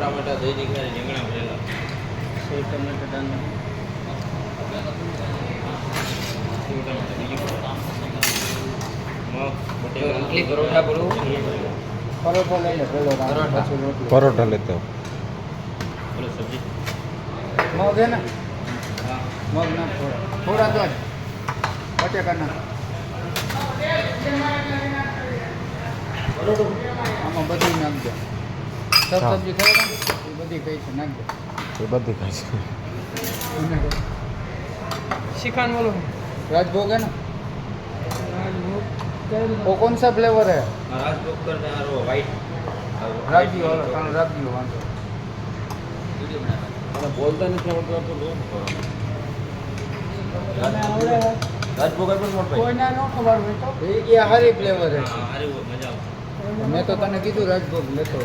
ટમેટા દહીં નીકળે રીંગણા ભરેલા સેવ ટમેટા દાણા ઇડલી પરોઠા બોલું પરોઠો લઈ લે પેલો પછી રોટલી પરોઠા લેતો બોલો સબ્જી મગ હે ને મગ ના થોડા થોડા દો બટેકા ના આમાં બધી નાખજો સબ હા. સબ્જી ખાય ને એ બધી કઈ છે નાખજો એ બધી ખાય છે शिखान बोलो राजभोग है ना वो कौन सा फ्लेवर है રાજભોગ કરતા હારો વ્હાઈટ रागी वाला कान रागी वाला મને બોલતા નથી આવડતું તો લો રાજભોગ પણ મોટ ભાઈ कोई ना नो खबर में तो ये हरी फ्लेवर है હા અરે મજા આવશે मैं तो तने कीधु राजभोग लेतो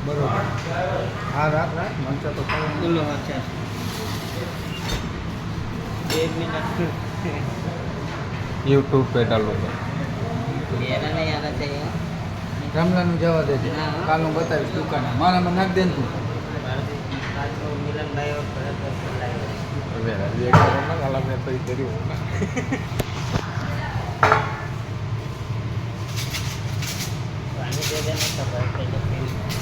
बरोबर हाँ रात रात मंचा तो बोलो अच्छा 1 मिनट યુટ્યુબ पे डालो तो मेरा नहीं आना चाहिए રામલાનું જવા દેજે હા. કાલ હું બતાવીશ દુકાને મારામાં નાખ દે ને તું मिलन भाई और भरत भाई मेरा ये करो ना गाला में तो इधर ही होगा पानी दे देना सब